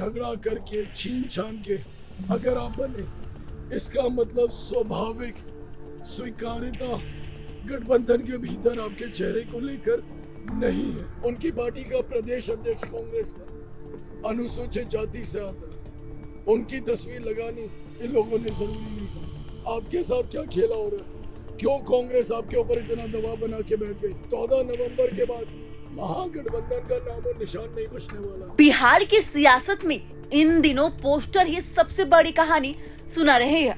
झगड़ा करके छीन छान के अगर आप बने, इसका मतलब स्वाभाविक स्वीकार्यता गठबंधन के भीतर आपके चेहरे को लेकर नहीं है। उनकी पार्टी का प्रदेश अध्यक्ष कांग्रेस का अनुसूचित जाति से आता है, उनकी तस्वीर लगानी इन लोगों ने जरूरी नहीं समझा। आपके साथ क्या खेला हो रहा है? क्यों कांग्रेस आपके ऊपर इतना दबाव बना के बैठ गई? 14 नवंबर के बाद महागठबंधन का नामो निशान नहीं बचने वाला। बिहार की सियासत में इन दिनों पोस्टर ही सबसे बड़ी कहानी सुना रहे हैं।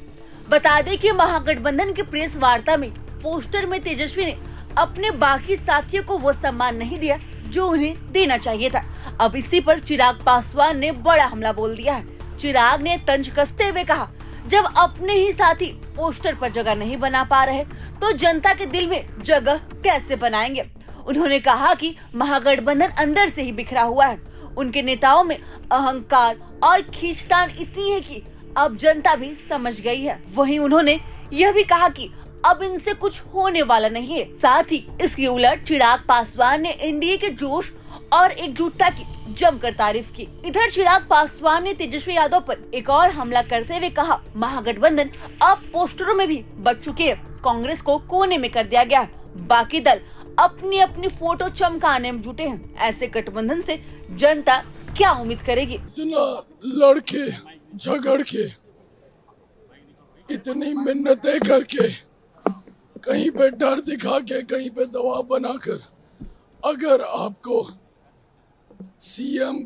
बता दें कि महागठबंधन की प्रेस वार्ता में पोस्टर में तेजस्वी ने अपने बाकी साथियों को वो सम्मान नहीं दिया जो उन्हें देना चाहिए था। अब इसी पर चिराग पासवान ने बड़ा हमला बोल दिया है। चिराग ने तंज कसते हुए कहा, जब अपने ही साथी पोस्टर पर जगह नहीं बना पा रहे तो जनता के दिल में जगह कैसे बनाएंगे। उन्होंने कहा कि महागठबंधन अंदर से ही बिखरा हुआ है। उनके नेताओं में अहंकार और खींचतान इतनी है कि अब जनता भी समझ गई है। वहीं उन्होंने यह भी कहा कि अब इनसे कुछ होने वाला नहीं है। साथ ही इसके उलट चिराग पासवान ने एनडीए के जोश और एकजुटता की जमकर तारीफ की। इधर चिराग पासवान ने तेजस्वी यादव पर एक और हमला करते हुए कहा, महागठबंधन अब पोस्टरों में भी बढ़ चुके हैं। कांग्रेस को कोने में कर दिया गया, बाकी दल अपनी अपनी फोटो चमकाने में जुटे हैं। ऐसे गठबंधन से जनता क्या उम्मीद करेगी? इतना लड़के झगड़ के, इतनी मिन्नतें करके, कहीं पे डर दिखा के, कहीं पे दबाव बनाकर अगर आपको सीएम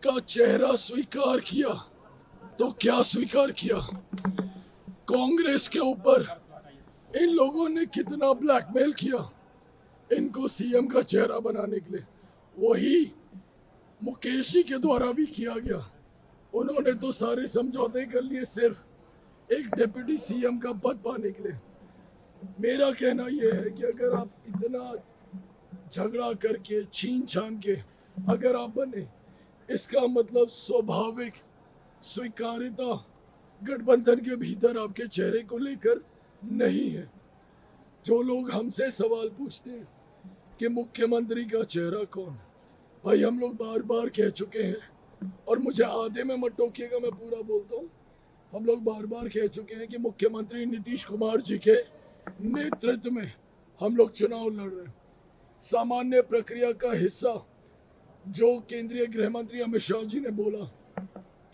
का चेहरा स्वीकार किया तो क्या स्वीकार किया? कांग्रेस के ऊपर इन लोगों ने कितना ब्लैकमेल किया इनको सीएम का चेहरा बनाने के लिए। वही मुकेश जी के द्वारा भी किया गया। उन्होंने तो सारे समझौते कर लिए सिर्फ एक डिप्टी सीएम का पद पाने के लिए। मेरा कहना यह है कि अगर आप इतना झगड़ा करके छीन छान के अगर आप बने, इसका मतलब स्वाभाविक स्वीकार्यता गठबंधन के भीतर आपके चेहरे को लेकर नहीं है। जो लोग हमसे सवाल पूछते हैं कि मुख्यमंत्री का चेहरा कौन है, भाई हम लोग बार बार कह चुके हैं और मुझे आधे में मत टोकिएगा, मैं पूरा बोलता हूँ। हम लोग बार बार कह चुके हैं कि मुख्यमंत्री नीतीश कुमार जी के नेतृत्व में हम लोग चुनाव लड़ रहे हैं। सामान्य प्रक्रिया का हिस्सा जो केंद्रीय गृह मंत्री अमित शाह जी ने बोला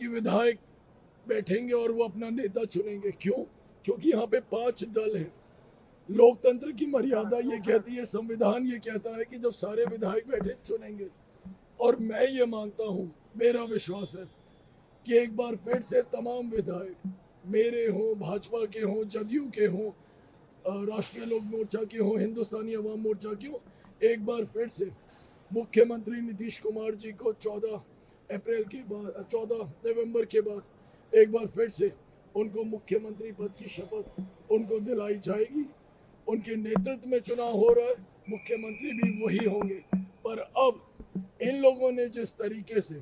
कि विधायक बैठेंगे और वो अपना नेता चुनेंगे। क्यों? क्योंकि यहाँ पे 5 दल हैं। लोकतंत्र की मर्यादा ये कहती है, संविधान ये कहता है कि जब सारे विधायक बैठे चुनेंगे। और मैं ये मानता हूँ, मेरा विश्वास है कि एक बार फिर से तमाम विधायक मेरे हों, भाजपा के हों, जदयू के हों, राष्ट्रीय लोक मोर्चा के हों, हिंदुस्तानी अवाम मोर्चा के हों, एक बार फिर से मुख्यमंत्री नीतीश कुमार जी को 14 नवंबर के बाद एक बार फिर से उनको मुख्यमंत्री पद की शपथ उनको दिलाई जाएगी। उनके नेतृत्व में चुनाव हो रहा है, मुख्यमंत्री भी वही होंगे। पर अब इन लोगों ने जिस तरीके से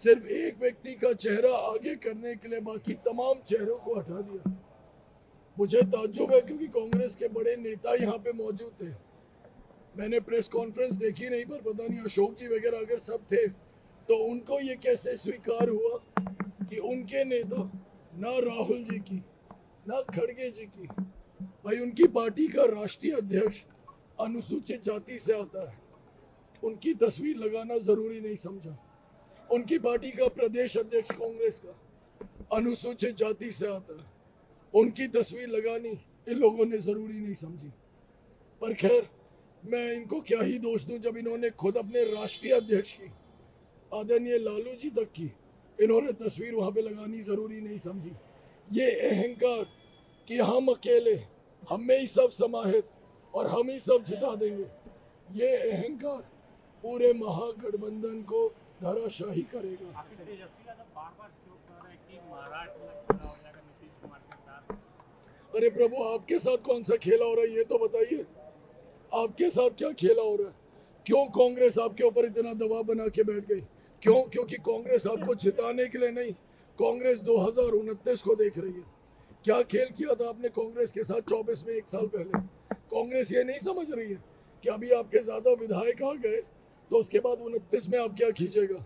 सिर्फ एक व्यक्ति का चेहरा आगे करने के लिए बाकी तमाम चेहरों को हटा दिया, मुझे ताज्जुब है, क्योंकि कांग्रेस के बड़े नेता यहाँ पे मौजूद थे। मैंने प्रेस कॉन्फ्रेंस देखी नहीं, पर पता नहीं अशोक जी वगैरह अगर सब थे तो उनको ये कैसे स्वीकार हुआ कि उनके नेता, ना राहुल जी की ना खड़गे जी की, भाई उनकी पार्टी का राष्ट्रीय अध्यक्ष अनुसूचित जाति से आता है, उनकी तस्वीर लगाना जरूरी नहीं समझा। उनकी पार्टी का प्रदेश अध्यक्ष कांग्रेस का अनुसूचित जाति से आता है, उनकी तस्वीर लगानी इन लोगों ने जरूरी नहीं समझी। पर खैर, मैं इनको क्या ही दोष दूं जब इन्होंने खुद अपने राष्ट्रीय अध्यक्ष की, आदरणीय लालू जी तक की, इन्होंने तस्वीर वहां पे लगानी जरूरी नहीं समझी। ये अहंकार कि हम अकेले, हम में ही सब समाहित और हम ही सब जिता देंगे, ये अहंकार पूरे महागठबंधन को धराशाही करेगा। अरे प्रभु, आपके साथ कौन सा खेला हो रहा है ये तो बताइए। आपके साथ क्या खेला हो रहा है? क्यों कांग्रेस आपके ऊपर इतना दबाव बना के बैठ गई? क्यों? क्योंकि कांग्रेस आपको जिताने के लिए नहीं, कांग्रेस 2029 को देख रही है। क्या खेल किया था आपने कांग्रेस के साथ 24 में, 1 साल पहले? कांग्रेस ये नहीं समझ रही है कि अभी आपके ज्यादा विधायक आ गए तो उसके बाद 29 में आप क्या खींचेगा?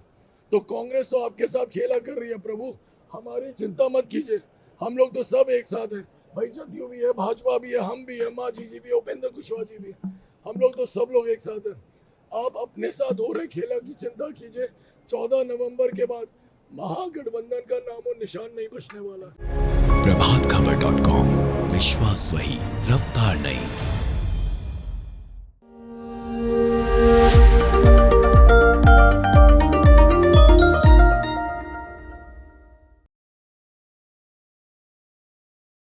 तो कांग्रेस तो आपके साथ खेला कर रही है प्रभु, हमारी चिंता मत कीजिए, हम लोग तो सब एक साथ हैं भाई। जदयू भी है, भाजपा भी है, हम भी है, मांझी जी भी है, उपेंद्र कुशवाहा जी भी है, हम लोग तो सब लोग एक साथ हैं। आप अपने साथ हो रहे खेला की चिंता कीजिए। 14 नवंबर के बाद महागठबंधन का नामो निशान नहीं बचने वाला। प्रभातखबर.com, विश्वास वही, रफ्तार नहीं।